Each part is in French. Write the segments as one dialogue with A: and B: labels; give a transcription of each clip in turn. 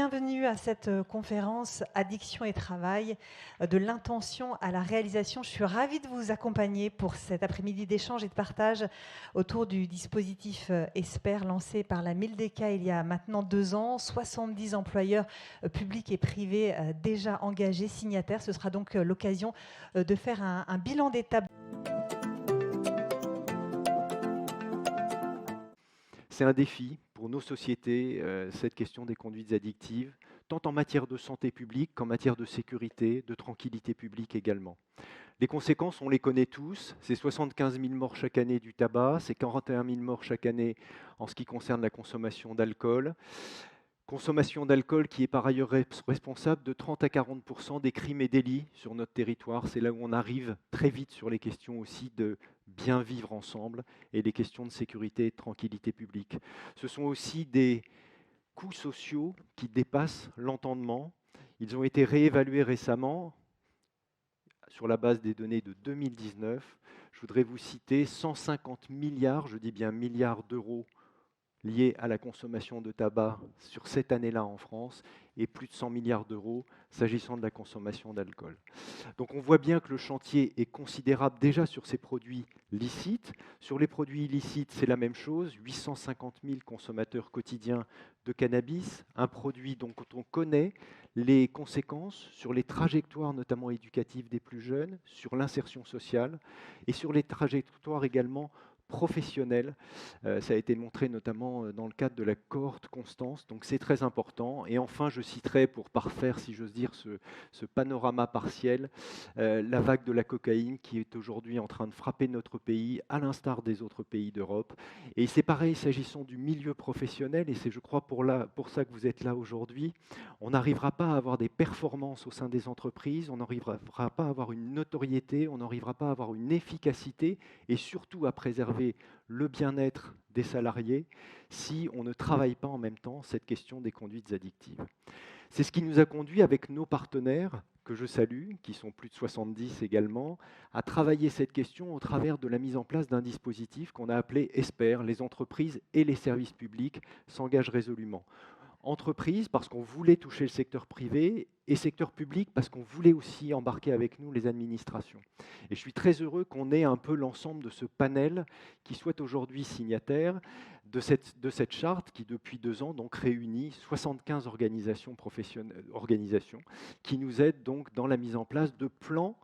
A: Bienvenue à cette conférence Addiction et travail, de l'intention à la réalisation. Je suis ravie de vous accompagner pour cet après-midi d'échange et de partage autour du dispositif ESPER lancé par la Mildeka il y a maintenant 2 ans. 70 employeurs publics et privés déjà engagés, signataires. Ce sera donc l'occasion de faire un bilan d'étape.
B: C'est un défi pour nos sociétés, cette question des conduites addictives, tant en matière de santé publique qu'en matière de sécurité, de tranquillité publique également. Les conséquences, on les connaît tous, c'est 75 000 morts chaque année du tabac, c'est 41 000 morts chaque année en ce qui concerne la consommation d'alcool. Consommation d'alcool qui est par ailleurs responsable de 30 à 40% des crimes et délits sur notre territoire. C'est là où on arrive très vite sur les questions aussi de bien vivre ensemble et les questions de sécurité et de tranquillité publique. Ce sont aussi des coûts sociaux qui dépassent l'entendement. Ils ont été réévalués récemment sur la base des données de 2019. Je voudrais vous citer 150 milliards, je dis bien milliards d'euros liés à la consommation de tabac sur cette année-là en France et plus de 100 milliards d'euros s'agissant de la consommation d'alcool. Donc on voit bien que le chantier est considérable déjà sur ces produits licites. Sur les produits illicites, c'est la même chose, 850 000 consommateurs quotidiens de cannabis, un produit dont on connaît les conséquences sur les trajectoires notamment éducatives des plus jeunes, sur l'insertion sociale et sur les trajectoires également professionnels. Ça a été montré notamment dans le cadre de la cohorte Constance, donc c'est très important. Et enfin, je citerai, pour parfaire, si j'ose dire, ce panorama partiel, la vague de la cocaïne qui est aujourd'hui en train de frapper notre pays, à l'instar des autres pays d'Europe. Et c'est pareil, s'agissant du milieu professionnel, et c'est, je crois, pour ça que vous êtes là aujourd'hui, on n'arrivera pas à avoir des performances au sein des entreprises, on n'arrivera pas à avoir une notoriété, on n'arrivera pas à avoir une efficacité, et surtout à préserver le bien-être des salariés si on ne travaille pas en même temps cette question des conduites addictives. C'est ce qui nous a conduit avec nos partenaires, que je salue, qui sont plus de 70 également, à travailler cette question au travers de la mise en place d'un dispositif qu'on a appelé ESPER. Les entreprises et les services publics s'engagent résolument. Entreprise parce qu'on voulait toucher le secteur privé et secteur public parce qu'on voulait aussi embarquer avec nous les administrations. Et je suis très heureux qu'on ait un peu l'ensemble de ce panel qui soit aujourd'hui signataire de cette charte qui depuis 2 ans donc réunit 75 organisations qui nous aident donc dans la mise en place de plans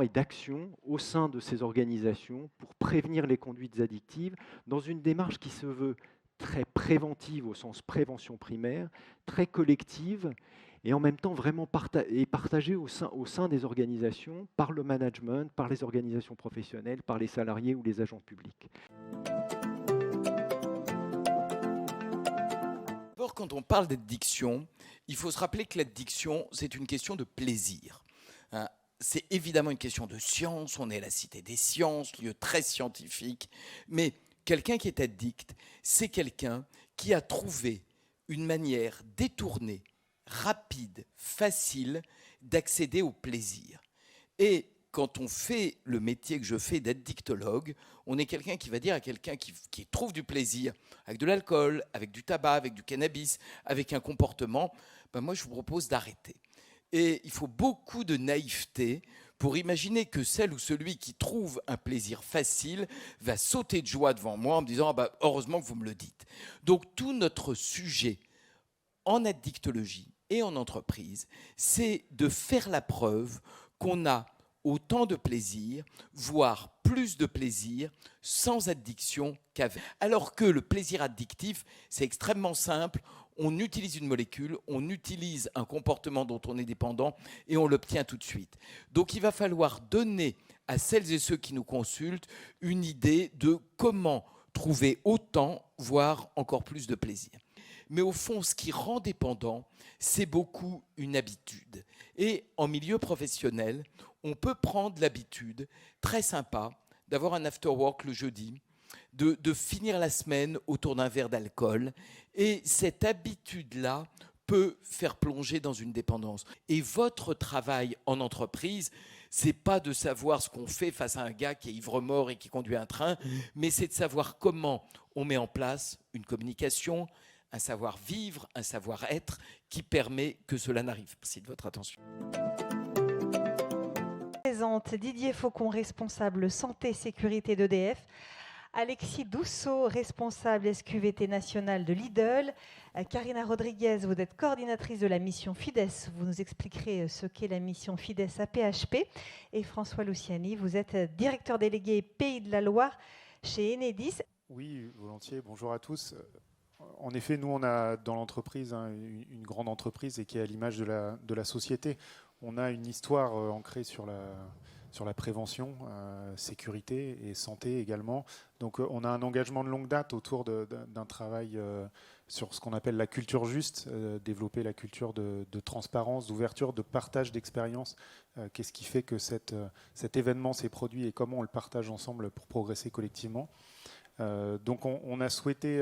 B: et d'actions au sein de ces organisations pour prévenir les conduites addictives dans une démarche qui se veut très préventive au sens prévention primaire, très collective et en même temps vraiment partagée au sein des organisations, par le management, par les organisations professionnelles, par les salariés ou les agents publics.
C: D'abord, quand on parle d'addiction, il faut se rappeler que l'addiction, c'est une question de plaisir. C'est évidemment une question de science, on est à la Cité des Sciences, lieu très scientifique, mais quelqu'un qui est addict, c'est quelqu'un qui a trouvé une manière détournée, rapide, facile d'accéder au plaisir. Et quand on fait le métier que je fais d'addictologue, on est quelqu'un qui va dire à quelqu'un qui trouve du plaisir avec de l'alcool, avec du tabac, avec du cannabis, avec un comportement, moi je vous propose d'arrêter. Et il faut beaucoup de naïveté pour imaginer que celle ou celui qui trouve un plaisir facile va sauter de joie devant moi en me disant « heureusement que vous me le dites ». Donc tout notre sujet en addictologie et en entreprise, c'est de faire la preuve qu'on a autant de plaisir, voire plus de plaisir, sans addiction qu'avec. Alors que le plaisir addictif, c'est extrêmement simple. On utilise une molécule, on utilise un comportement dont on est dépendant et on l'obtient tout de suite. Donc il va falloir donner à celles et ceux qui nous consultent une idée de comment trouver autant, voire encore plus de plaisir. Mais au fond, ce qui rend dépendant, c'est beaucoup une habitude. Et en milieu professionnel, on peut prendre l'habitude très sympa d'avoir un after-work le jeudi, de finir la semaine autour d'un verre d'alcool. Et cette habitude-là peut faire plonger dans une dépendance. Et votre travail en entreprise, c'est pas de savoir ce qu'on fait face à un gars qui est ivre-mort et qui conduit un train, mais c'est de savoir comment on met en place une communication, un savoir-vivre, un savoir-être qui permet que cela n'arrive. Merci de votre attention.
A: Présente Didier Faucon, responsable santé sécurité d'EDF, Alexis Dousseau, responsable SQVT national de Lidl, Karina Rodriguez, vous êtes coordinatrice de la mission FIDES, vous nous expliquerez ce qu'est la mission FIDES à PHP, et François Luciani, vous êtes directeur délégué Pays de la Loire chez Enedis.
D: Oui, volontiers, bonjour à tous. En effet, nous, on a dans l'entreprise une grande entreprise et qui est à l'image de la société. On a une histoire ancrée sur la prévention, sécurité et santé également. Donc on a un engagement de longue date autour d'un travail sur ce qu'on appelle la culture juste, développer la culture de transparence, d'ouverture, de partage d'expériences. Qu'est-ce qui fait que cet événement s'est produit et comment on le partage ensemble pour progresser collectivement. Donc on a souhaité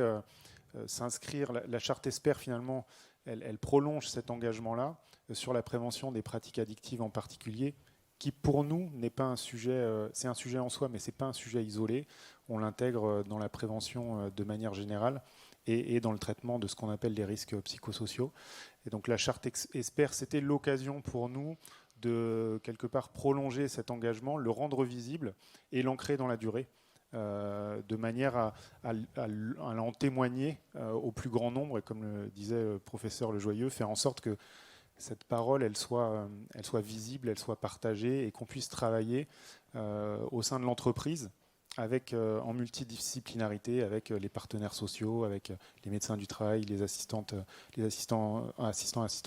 D: s'inscrire, la charte ESPER finalement, elle prolonge cet engagement-là sur la prévention des pratiques addictives en particulier, qui pour nous n'est pas un sujet, c'est un sujet en soi, mais c'est pas un sujet isolé. On l'intègre dans la prévention de manière générale et dans le traitement de ce qu'on appelle les risques psychosociaux. Et donc la charte ESPER, c'était l'occasion pour nous de quelque part prolonger cet engagement, le rendre visible et l'ancrer dans la durée, de manière à en témoigner au plus grand nombre, et comme le disait le professeur Lejoyeux, faire en sorte que cette parole, elle soit visible, elle soit partagée et qu'on puisse travailler au sein de l'entreprise avec, en multidisciplinarité, avec les partenaires sociaux, avec les médecins du travail, les assistantes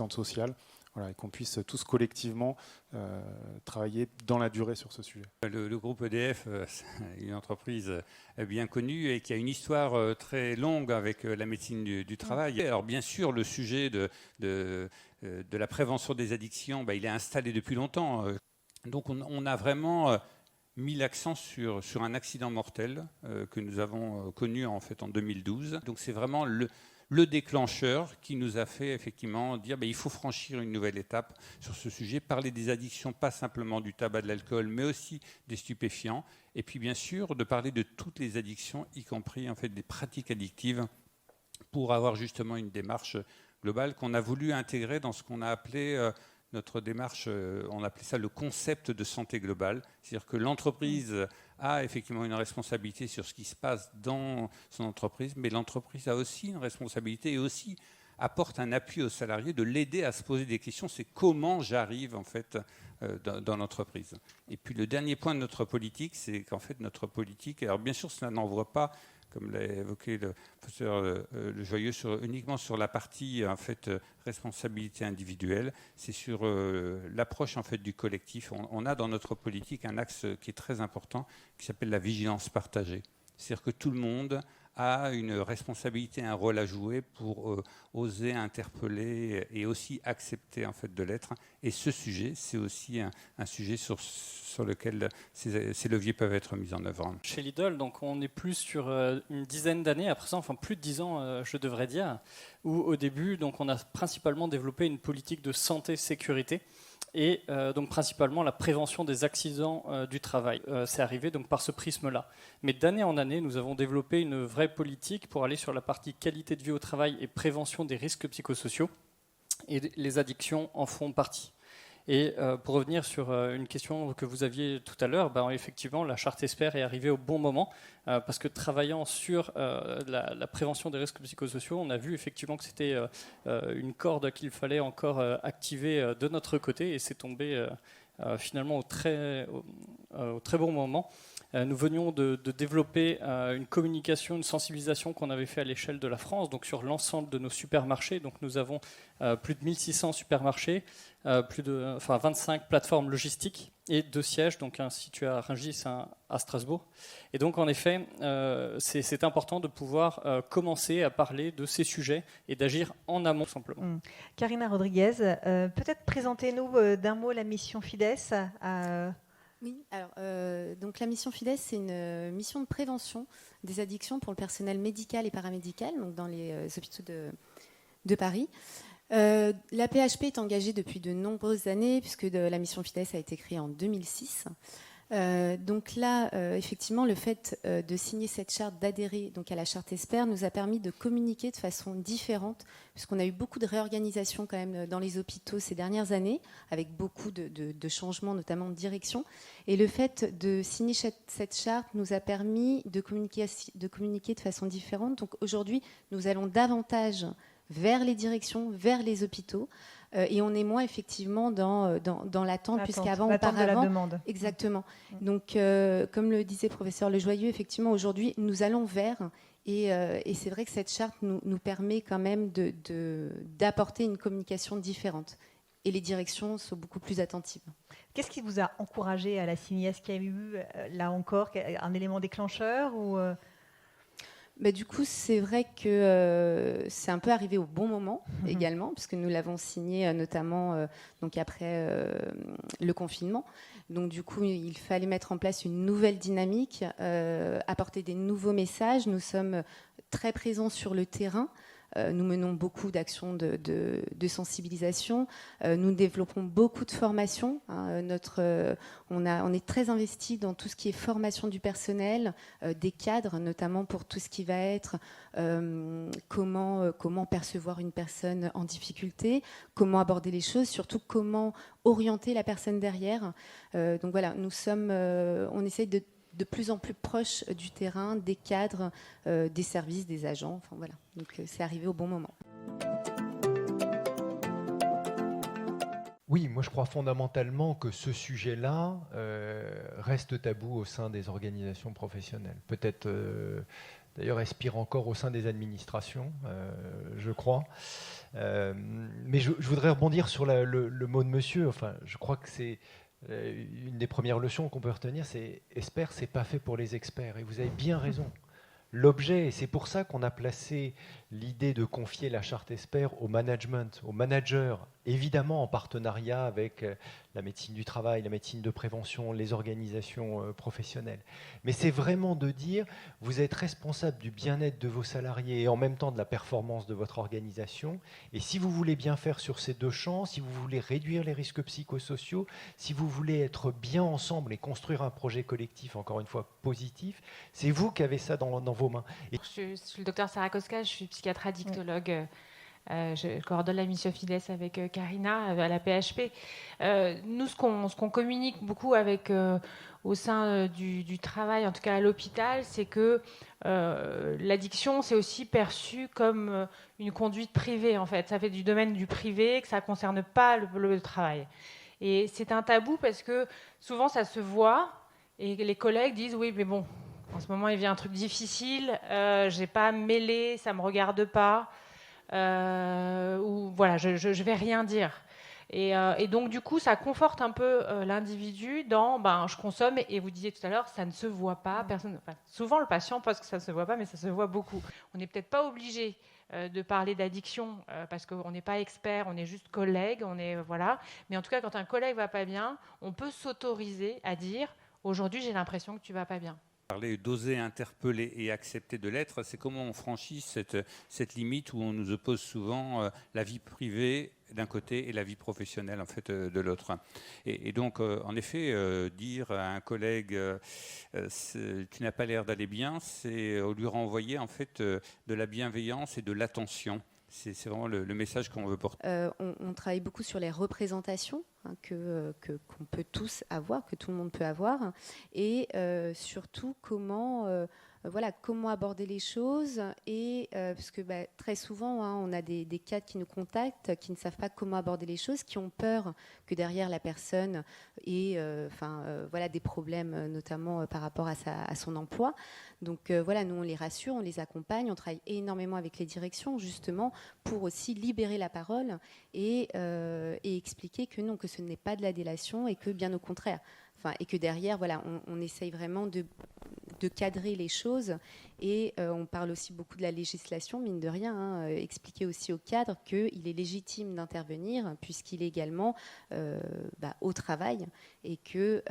D: sociales, voilà, et qu'on puisse tous collectivement travailler dans la durée sur ce sujet.
E: Le groupe EDF, c'est une entreprise bien connue et qui a une histoire très longue avec la médecine du travail. Alors bien sûr, le sujet de la prévention des addictions, il est installé depuis longtemps. Donc on a vraiment mis l'accent sur un accident mortel que nous avons connu en fait en 2012. Donc c'est vraiment le déclencheur qui nous a fait effectivement dire il faut franchir une nouvelle étape sur ce sujet, parler des addictions, pas simplement du tabac, de l'alcool, mais aussi des stupéfiants, et puis bien sûr de parler de toutes les addictions, y compris en fait des pratiques addictives, pour avoir justement une démarche globale qu'on a voulu intégrer dans ce qu'on a appelé notre démarche, on appelait ça le concept de santé globale, c'est-à-dire que l'entreprise a effectivement une responsabilité sur ce qui se passe dans son entreprise, mais l'entreprise a aussi une responsabilité et aussi apporte un appui aux salariés de l'aider à se poser des questions, c'est comment j'arrive en fait dans l'entreprise. Et puis le dernier point de notre politique, c'est qu'en fait notre politique, alors bien sûr cela n'envoie pas, comme l'a évoqué le professeur Lejoyeux, uniquement sur la partie en fait, responsabilité individuelle, c'est sur l'approche en fait, du collectif. On a dans notre politique un axe qui est très important, qui s'appelle la vigilance partagée. C'est-à-dire que tout le monde a une responsabilité, un rôle à jouer pour oser interpeller et aussi accepter en fait, de l'être. Et ce sujet, c'est aussi un sujet sur lequel ces leviers peuvent être mis en œuvre.
F: Chez Lidl, donc on est plus sur une dizaine d'années à présent, enfin plus de 10 ans, je devrais dire, où au début, donc on a principalement développé une politique de santé-sécurité. Et donc principalement la prévention des accidents du travail. C'est arrivé donc par ce prisme-là. Mais d'année en année, nous avons développé une vraie politique pour aller sur la partie qualité de vie au travail et prévention des risques psychosociaux. Et les addictions en font partie. Et pour revenir sur une question que vous aviez tout à l'heure, effectivement, la charte ESPER est arrivée au bon moment parce que travaillant sur la prévention des risques psychosociaux, on a vu effectivement que c'était une corde qu'il fallait encore activer de notre côté et c'est tombé finalement au très bon moment. Nous venions de développer une communication, une sensibilisation qu'on avait fait à l'échelle de la France, donc sur l'ensemble de nos supermarchés. Donc nous avons plus de 1600 supermarchés, plus de 25 plateformes logistiques et 2 sièges, donc un situé à Rungis, un à Strasbourg. Et donc en effet, c'est important de pouvoir commencer à parler de ces sujets et d'agir en amont, tout simplement.
A: Karina Rodriguez, peut-être présentez-nous d'un mot la mission FIDES.
G: Oui, alors donc la mission FIDES, c'est une mission de prévention des addictions pour le personnel médical et paramédical, donc dans les hôpitaux de Paris. La PHP est engagée depuis de nombreuses années, puisque la mission FIDES a été créée en 2006. Donc là, effectivement, le fait de signer cette charte, d'adhérer donc à la charte ESPER, nous a permis de communiquer de façon différente, puisqu'on a eu beaucoup de réorganisation quand même dans les hôpitaux ces dernières années, avec beaucoup de changements, notamment de direction. Et le fait de signer cette charte nous a permis de communiquer de façon différente. Donc aujourd'hui, nous allons davantage vers les directions, vers les hôpitaux, et on est moins effectivement dans l'attente, puisqu'avant, auparavant,
A: de la demande.
G: Exactement. Donc, comme le disait professeur Lejoyeux, effectivement, aujourd'hui, nous allons vers, et c'est vrai que cette charte nous permet quand même d'apporter une communication différente. Et les directions sont beaucoup plus attentives.
A: Qu'est-ce qui vous a encouragé à la signer? Est-ce qu'il y a eu, là encore, un élément déclencheur ou
G: Du coup, c'est vrai que c'est un peu arrivé au bon moment également, puisque nous l'avons signé notamment donc après le confinement. Donc du coup, il fallait mettre en place une nouvelle dynamique, apporter des nouveaux messages. Nous sommes très présents sur le terrain. Nous menons beaucoup d'actions de sensibilisation. Nous développons beaucoup de formations. On est très investi dans tout ce qui est formation du personnel, des cadres, notamment pour tout ce qui va être comment percevoir une personne en difficulté, comment aborder les choses, surtout comment orienter la personne derrière. Donc voilà, on essaye de plus en plus proche du terrain, des cadres, des services, des agents. Enfin, voilà. Donc c'est arrivé au bon moment.
H: Oui, moi je crois fondamentalement que ce sujet-là reste tabou au sein des organisations professionnelles. Peut-être d'ailleurs respire encore au sein des administrations, je crois. Mais je voudrais rebondir sur le mot de monsieur. Enfin, je crois que c'est une des premières leçons qu'on peut retenir, c'est ESPER, c'est pas fait pour les experts. Et vous avez bien raison. L'objet, et c'est pour ça qu'on a placé l'idée de confier la charte ESPER au management, aux managers, évidemment en partenariat avec la médecine du travail, la médecine de prévention, les organisations professionnelles. Mais c'est vraiment de dire, vous êtes responsable du bien-être de vos salariés et en même temps de la performance de votre organisation. Et si vous voulez bien faire sur ces deux champs, si vous voulez réduire les risques psychosociaux, si vous voulez être bien ensemble et construire un projet collectif, encore une fois, positif, c'est vous qui avez ça dans vos mains. Et
I: je suis le docteur Sarah Koska, je suis psychiatre addictologue. Je coordonne la mission FIDES avec Karina à la PHP. Nous, ce qu'on communique beaucoup avec, au sein du travail, en tout cas à l'hôpital, c'est que l'addiction, c'est aussi perçu comme une conduite privée, en fait. Ça fait du domaine du privé, que ça ne concerne pas le travail. Et c'est un tabou parce que souvent, ça se voit et les collègues disent « oui, mais bon, en ce moment, il vient un truc difficile, je n'ai pas à me mêler, ça ne me regarde pas. » Ou voilà, je vais rien dire. Et donc du coup, ça conforte un peu l'individu dans, je consomme et vous disiez tout à l'heure, ça ne se voit pas. Souvent le patient pense que ça ne se voit pas, mais ça se voit beaucoup. On n'est peut-être pas obligé de parler d'addiction parce qu'on n'est pas expert, on est juste collègue, voilà. Mais en tout cas, quand un collègue va pas bien, on peut s'autoriser à dire, aujourd'hui, j'ai l'impression que tu vas pas bien.
E: Parler d'oser interpeller et accepter de l'être, c'est comment on franchit cette limite où on nous oppose souvent la vie privée d'un côté et la vie professionnelle en fait de l'autre. Et donc en effet dire à un collègue tu n'as pas l'air d'aller bien, c'est lui renvoyer en fait de la bienveillance et de l'attention. C'est vraiment le message qu'on veut porter.
G: On travaille beaucoup sur les représentations qu'on peut tous avoir, que tout le monde peut avoir, et surtout comment aborder les choses. Et parce que très souvent, on a des cadres qui nous contactent, qui ne savent pas comment aborder les choses, qui ont peur que derrière la personne ait des problèmes, notamment par rapport à son emploi. Donc nous on les rassure, on les accompagne, on travaille énormément avec les directions justement pour aussi libérer la parole et expliquer que non, que ce n'est pas de la délation et que bien au contraire, et que derrière on essaye vraiment de cadrer les choses et on parle aussi beaucoup de la législation, mine de rien, expliquer aussi au cadre qu'il est légitime d'intervenir puisqu'il est également au travail et que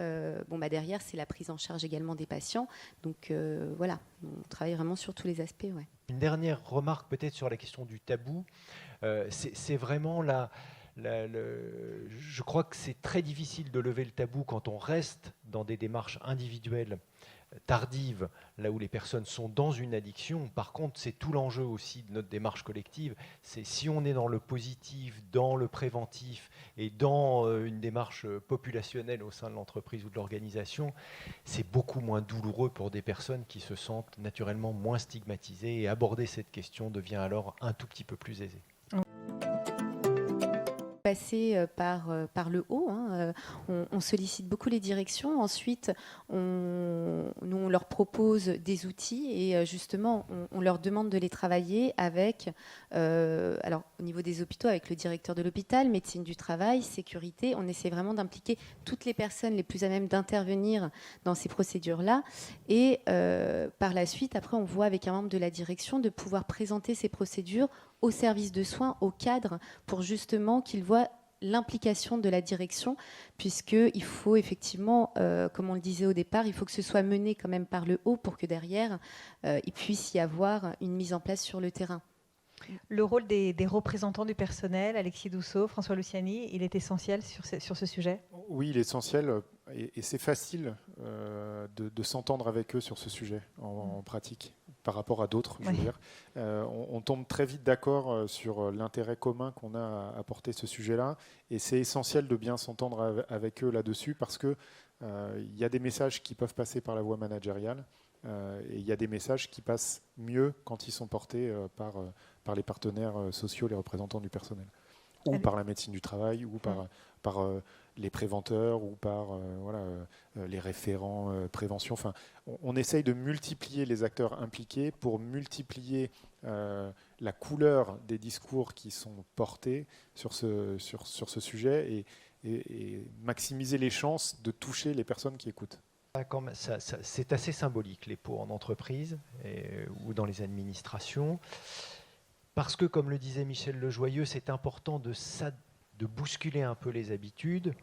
G: derrière c'est la prise en charge également des patients. Donc on travaille vraiment sur tous les aspects. Ouais.
H: Une dernière remarque peut-être sur la question du tabou, c'est vraiment Je crois que c'est très difficile de lever le tabou quand on reste dans des démarches individuelles tardives, là où les personnes sont dans une addiction. Par contre, c'est tout l'enjeu aussi de notre démarche collective. C'est si on est dans le positif, dans le préventif et dans une démarche populationnelle au sein de l'entreprise ou de l'organisation, c'est beaucoup moins douloureux pour des personnes qui se sentent naturellement moins stigmatisées, et aborder cette question devient alors un tout petit peu plus aisé.
G: Passer par le haut. On sollicite beaucoup les directions. Ensuite, nous, on leur propose des outils et justement, on leur demande de les travailler avec, alors au niveau des hôpitaux, avec le directeur de l'hôpital, médecine du travail, sécurité. On essaie vraiment d'impliquer toutes les personnes les plus à même d'intervenir dans ces procédures-là. Et par la suite, après, on voit avec un membre de la direction de pouvoir présenter ces procédures au service de soins, au cadre, pour justement qu'ils voient l'implication de la direction, puisqu'il faut effectivement, comme on le disait au départ, il faut que ce soit mené quand même par le haut pour que derrière, il puisse y avoir une mise en place sur le terrain.
A: Le rôle des représentants du personnel, Alexis Dousseau, François Luciani, il est essentiel sur ce sujet?
D: Oui, il est essentiel et c'est facile de s'entendre avec eux sur ce sujet en pratique par rapport à d'autres. Je veux dire. On tombe très vite d'accord sur l'intérêt commun qu'on a à porter ce sujet-là et c'est essentiel de bien s'entendre avec eux là-dessus parce qu'il y a des messages qui peuvent passer par la voie managériale et il y a des messages qui passent mieux quand ils sont portés par les partenaires sociaux, les représentants du personnel, ou par la médecine du travail, ou par les préventeurs, ou par les référents prévention. Enfin, on essaye de multiplier les acteurs impliqués pour multiplier la couleur des discours qui sont portés sur ce sujet et maximiser les chances de toucher les personnes qui écoutent.
H: C'est assez symbolique, les pots en entreprise ou dans les administrations. Parce que, comme le disait Michel Lejoyeux, c'est important de bousculer un peu les habitudes.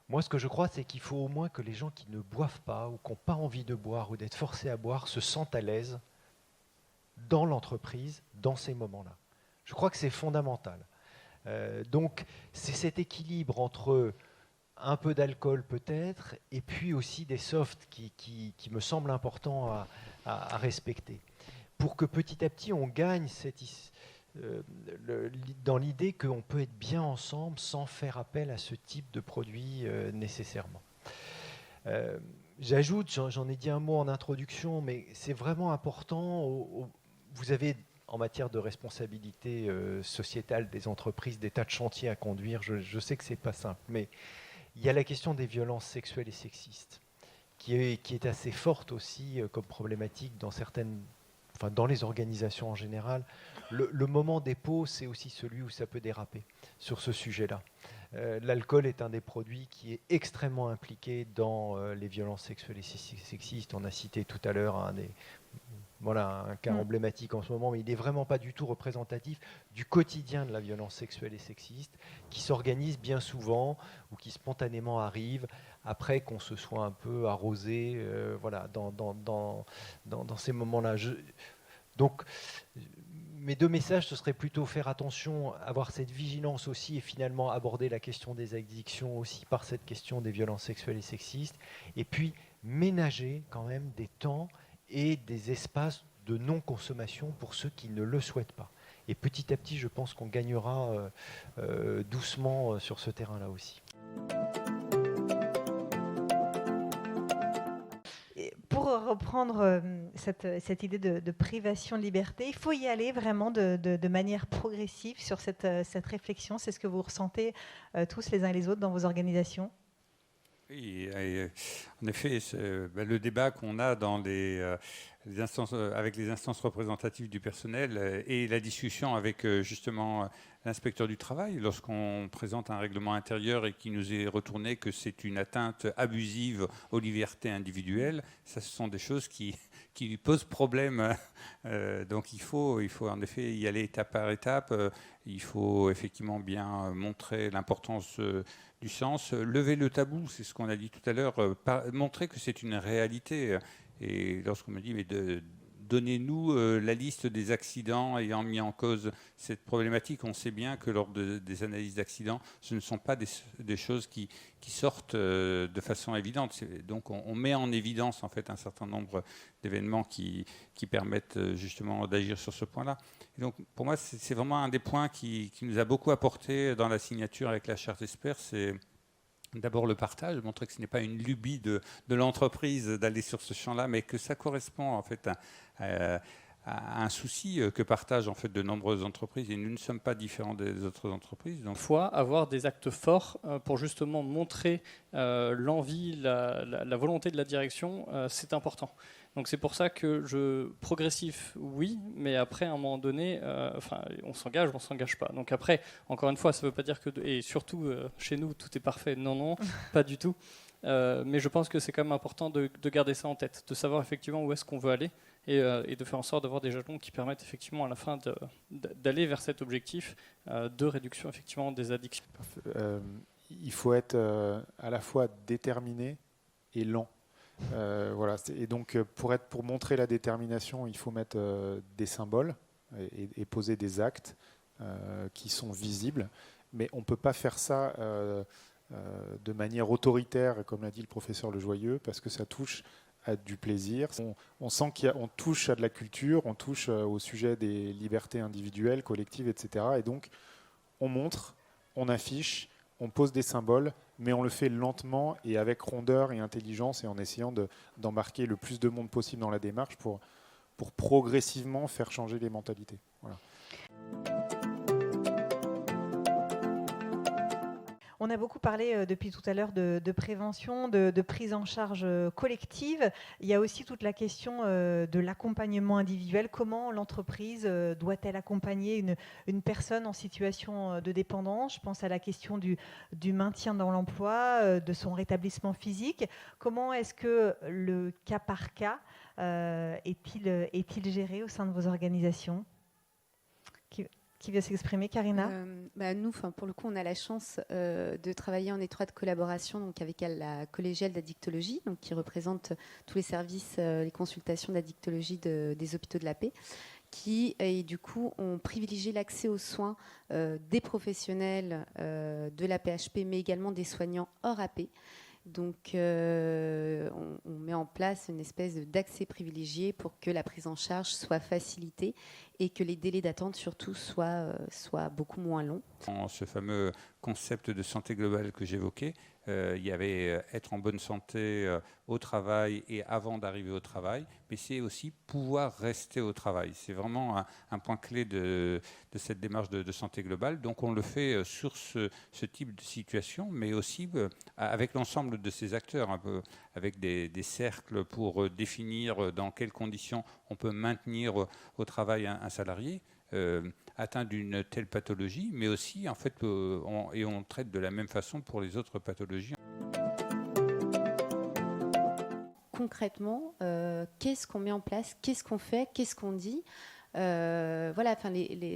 H: Moi, ce que je crois, c'est qu'il faut au moins que les gens qui ne boivent pas ou qui n'ont pas envie de boire ou d'être forcés à boire se sentent à l'aise dans l'entreprise, dans ces moments-là. Je crois que c'est fondamental. Donc, c'est cet équilibre entre un peu d'alcool peut-être et puis aussi des softs qui me semblent importants à respecter. Pour que petit à petit, on gagne dans l'idée qu'on peut être bien ensemble sans faire appel à ce type de produit nécessairement. J'ajoute, j'en ai dit un mot en introduction, mais c'est vraiment important. Vous avez, en matière de responsabilité sociétale des entreprises, des tas de chantiers à conduire. Je sais que ce n'est pas simple, mais il y a la question des violences sexuelles et sexistes, qui est assez forte aussi comme problématique dans les organisations en général. Le moment des pots, c'est aussi celui où ça peut déraper sur ce sujet-là. L'alcool est un des produits qui est extrêmement impliqué dans les violences sexuelles et sexistes. On a cité tout à l'heure un cas emblématique en ce moment, mais il n'est vraiment pas du tout représentatif du quotidien de la violence sexuelle et sexiste, qui s'organise bien souvent ou qui spontanément arrive après qu'on se soit un peu arrosé dans ces moments-là. Donc, mes deux messages, ce serait plutôt faire attention, avoir cette vigilance aussi et finalement aborder la question des addictions aussi par cette question des violences sexuelles et sexistes, et puis ménager quand même des temps et des espaces de non-consommation pour ceux qui ne le souhaitent pas. Et petit à petit, je pense qu'on gagnera doucement sur ce terrain-là aussi.
A: Pour reprendre cette idée de privation de liberté, il faut y aller vraiment de manière progressive sur cette réflexion. C'est ce que vous ressentez tous les uns et les autres dans vos organisations?
E: Oui, en effet, le débat qu'on a dans les instances, avec les instances représentatives du personnel et la discussion avec justement l'inspecteur du travail, lorsqu'on présente un règlement intérieur et qu'il nous est retourné que c'est une atteinte abusive aux libertés individuelles, ça, ce sont des choses qui posent problème. Donc il faut en effet y aller étape par étape. Il faut effectivement bien montrer l'importance du sens, lever le tabou, c'est ce qu'on a dit tout à l'heure, montrer que c'est une réalité. Et lorsqu'on me dit mais donnez-nous la liste des accidents ayant mis en cause cette problématique. On sait bien que lors des analyses d'accidents, ce ne sont pas des choses qui sortent de façon évidente. Donc on met en évidence en fait un certain nombre d'événements qui permettent justement d'agir sur ce point-là. Et donc pour moi, c'est vraiment un des points qui nous a beaucoup apporté dans la signature avec la charte Esper, c'est d'abord le partage, montrer que ce n'est pas une lubie de l'entreprise d'aller sur ce champ-là, mais que ça correspond en fait à un souci que partagent en fait de nombreuses entreprises, et nous ne sommes pas différents des autres entreprises. Donc,
F: avoir des actes forts pour justement montrer l'envie, la volonté de la direction, c'est important. Donc c'est pour ça que progressif, oui, mais après, à un moment donné, on s'engage pas. Donc après, encore une fois, ça ne veut pas dire que... Et surtout, chez nous, tout est parfait. Non, pas du tout. Mais je pense que c'est quand même important de garder ça en tête, de savoir effectivement où est-ce qu'on veut aller et de faire en sorte d'avoir des jalons qui permettent effectivement à la fin d'aller vers cet objectif de réduction effectivement des addictions.
D: Il faut être à la fois déterminé et lent. Voilà. Et donc pour montrer la détermination, il faut mettre des symboles et poser des actes qui sont visibles, mais on ne peut pas faire ça de manière autoritaire, comme l'a dit le professeur Lejoyeux, parce que ça touche à du plaisir. On sent qu'on touche à de la culture, on touche au sujet des libertés individuelles, collectives, etc. Et donc on montre, on affiche, on pose des symboles, mais on le fait lentement et avec rondeur et intelligence, et en essayant d'embarquer le plus de monde possible dans la démarche pour progressivement faire changer les mentalités. Voilà.
A: On a beaucoup parlé depuis tout à l'heure de prévention, de prise en charge collective. Il y a aussi toute la question de l'accompagnement individuel. Comment l'entreprise doit-elle accompagner une personne en situation de dépendance? Je pense à la question du maintien dans l'emploi, de son rétablissement physique. Comment est-ce que le cas par cas est-il géré au sein de vos organisations? Qui veut s'exprimer, Karina?
G: Nous, pour le coup, on a la chance de travailler en étroite collaboration donc, avec la collégiale d'addictologie, donc, qui représente tous les services, les consultations d'addictologie des hôpitaux de la paix, qui, et du coup, ont privilégié l'accès aux soins des professionnels de la PHP, mais également des soignants hors AP. Donc, on met en place une espèce d'accès privilégié pour que la prise en charge soit facilitée et que les délais d'attente, surtout, soient beaucoup moins longs.
E: Dans ce fameux concept de santé globale que j'évoquais, il y avait être en bonne santé au travail et avant d'arriver au travail, mais c'est aussi pouvoir rester au travail. C'est vraiment un point clé de cette démarche de santé globale. Donc on le fait sur ce type de situation, mais aussi avec l'ensemble de ces acteurs, un peu avec des cercles pour définir dans quelles conditions on peut maintenir au travail un salarié atteint d'une telle pathologie, mais aussi en fait, on traite de la même façon pour les autres pathologies.
G: Concrètement, qu'est-ce qu'on met en place, qu'est-ce qu'on fait, qu'est-ce qu'on dit? Voilà,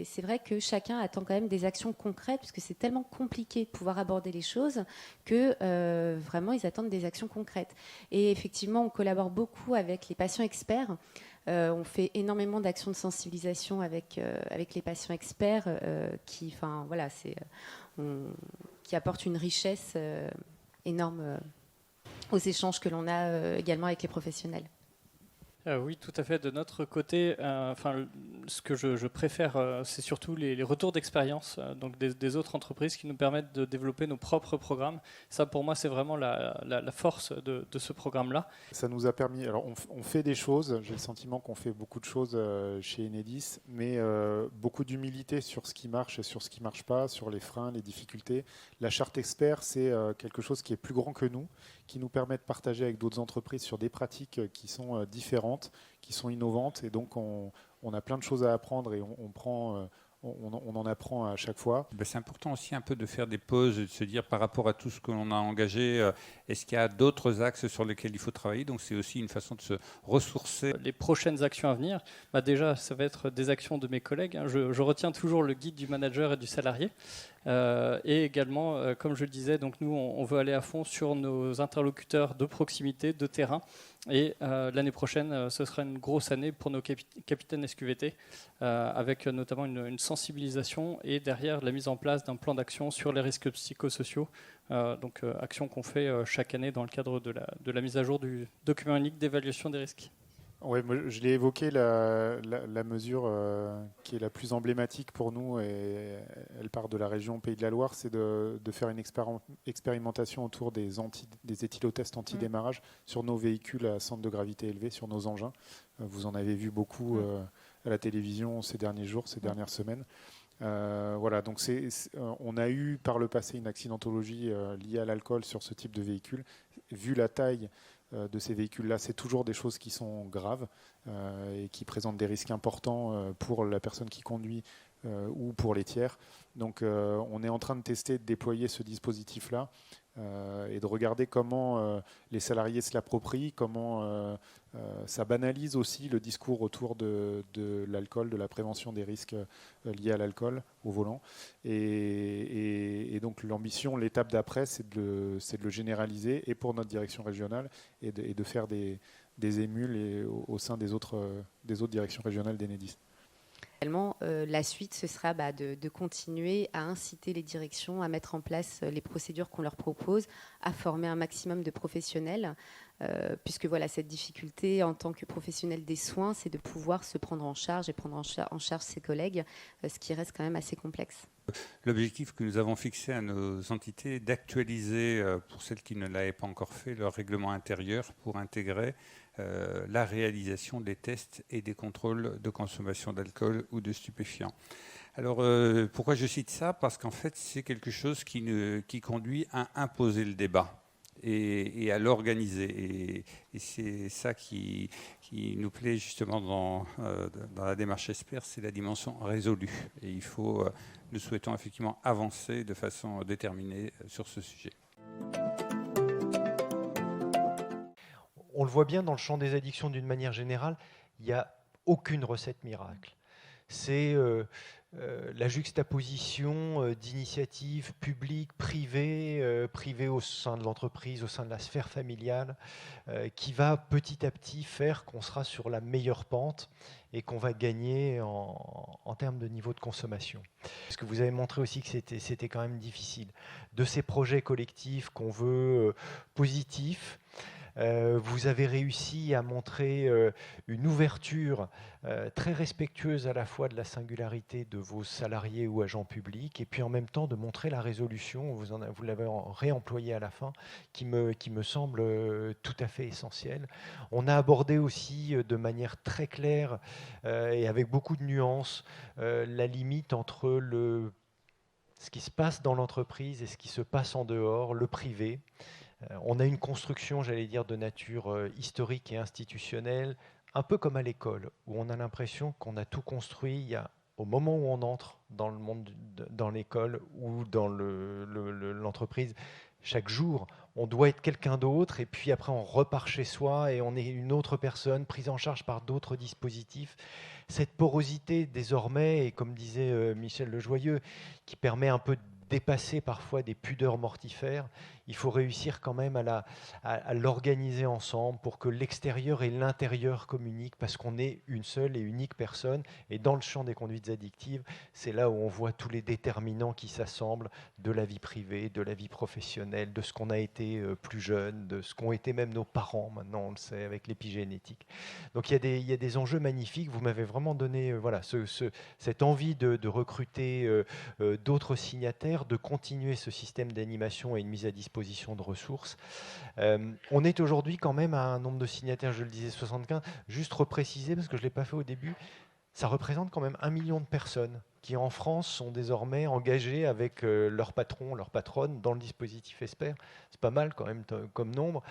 G: c'est vrai que chacun attend quand même des actions concrètes, puisque c'est tellement compliqué de pouvoir aborder les choses que vraiment ils attendent des actions concrètes. Et effectivement, on collabore beaucoup avec les patients experts. On fait énormément d'actions de sensibilisation avec les patients experts qui apportent une richesse énorme aux échanges que l'on a également avec les professionnels.
F: Oui, tout à fait. De notre côté, ce que je préfère, c'est surtout les retours d'expérience donc des autres entreprises qui nous permettent de développer nos propres programmes. Ça, pour moi, c'est vraiment la force de ce programme-là.
D: Ça nous a permis... Alors, on fait des choses. J'ai le sentiment qu'on fait beaucoup de choses chez Enedis, mais beaucoup d'humilité sur ce qui marche et sur ce qui ne marche pas, sur les freins, les difficultés. La charte expert, c'est quelque chose qui est plus grand que nous, qui nous permet de partager avec d'autres entreprises sur des pratiques qui sont différentes, qui sont innovantes. Et donc, on a plein de choses à apprendre et on en apprend à chaque fois.
E: C'est important aussi un peu de faire des pauses, de se dire par rapport à tout ce que l'on a engagé, est-ce qu'il y a d'autres axes sur lesquels il faut travailler? Donc c'est aussi une façon de se ressourcer.
F: Les prochaines actions à venir, déjà ça va être des actions de mes collègues. Je retiens toujours le guide du manager et du salarié. Et également, comme je le disais, donc nous, on veut aller à fond sur nos interlocuteurs de proximité, de terrain. Et l'année prochaine, ce sera une grosse année pour nos capitaines SQVT, avec notamment une sensibilisation et derrière la mise en place d'un plan d'action sur les risques psychosociaux. Donc action qu'on fait chaque année dans le cadre de la mise à jour du document unique d'évaluation des risques.
D: Ouais, je l'ai évoqué, la mesure qui est la plus emblématique pour nous, et elle part de la région Pays de la Loire, c'est de faire une expérimentation autour des éthylotests anti-démarrage sur nos véhicules à centre de gravité élevé, sur nos engins. Vous en avez vu beaucoup à la télévision ces derniers jours, ces dernières semaines. Voilà, donc on a eu par le passé une accidentologie liée à l'alcool sur ce type de véhicule. Vu la taille de ces véhicules-là, c'est toujours des choses qui sont graves et qui présentent des risques importants pour la personne qui conduit ou pour les tiers. Donc on est en train de tester, de déployer ce dispositif-là et de regarder comment les salariés se l'approprient, comment ça banalise aussi le discours autour de l'alcool, de la prévention des risques liés à l'alcool au volant. Et donc l'ambition, l'étape d'après, c'est de le généraliser, et pour notre direction régionale, et de faire des émules au sein des autres directions régionales d'Enedis.
G: La suite, ce sera de continuer à inciter les directions à mettre en place les procédures qu'on leur propose, à former un maximum de professionnels, puisque voilà, cette difficulté en tant que professionnel des soins, c'est de pouvoir se prendre en charge et prendre en charge ses collègues, ce qui reste quand même assez complexe.
E: L'objectif que nous avons fixé à nos entités est d'actualiser, pour celles qui ne l'avaient pas encore fait, leur règlement intérieur pour intégrer la réalisation des tests et des contrôles de consommation d'alcool ou de stupéfiants. Alors, pourquoi je cite ça? Parce qu'en fait, c'est quelque chose qui conduit à imposer le débat et à l'organiser. Et c'est ça qui nous plaît justement dans la démarche ESPER, c'est la dimension résolue. Et nous souhaitons effectivement avancer de façon déterminée sur ce sujet.
H: On le voit bien dans le champ des addictions d'une manière générale, il n'y a aucune recette miracle. C'est la juxtaposition d'initiatives publiques, privées au sein de l'entreprise, au sein de la sphère familiale, qui va petit à petit faire qu'on sera sur la meilleure pente et qu'on va gagner en termes de niveau de consommation. Parce que vous avez montré aussi que c'était quand même difficile. De ces projets collectifs qu'on veut positifs, vous avez réussi à montrer une ouverture très respectueuse à la fois de la singularité de vos salariés ou agents publics, et puis en même temps de montrer la résolution, vous l'avez réemployé à la fin, qui me semble tout à fait essentielle. On a abordé aussi de manière très claire et avec beaucoup de nuances la limite entre ce qui se passe dans l'entreprise et ce qui se passe en dehors, le privé. On a une construction, j'allais dire, de nature historique et institutionnelle, un peu comme à l'école, où on a l'impression qu'on a tout construit au moment où on entre dans le monde, dans l'école ou dans l'entreprise. Chaque jour, on doit être quelqu'un d'autre, et puis après on repart chez soi et on est une autre personne prise en charge par d'autres dispositifs. Cette porosité désormais, et comme disait Michel Lejoyeux, qui permet un peu de dépasser parfois des pudeurs mortifères, il faut réussir quand même à l'organiser ensemble pour que l'extérieur et l'intérieur communiquent, parce qu'on est une seule et unique personne. Et dans le champ des conduites addictives, c'est là où on voit tous les déterminants qui s'assemblent de la vie privée, de la vie professionnelle, de ce qu'on a été plus jeune, de ce qu'ont été même nos parents, maintenant on le sait, avec l'épigénétique. Donc il y a des enjeux magnifiques. Vous m'avez vraiment donné cette envie de recruter d'autres signataires, de continuer ce système d'animation et une mise à disposition de ressources. On est aujourd'hui quand même à un nombre de signataires, je le disais, 75. Juste repréciser, parce que je ne l'ai pas fait au début, ça représente quand même 1 million de personnes qui en France sont désormais engagées avec leur patron, leur patronne dans le dispositif ESPER. C'est pas mal quand même comme nombre.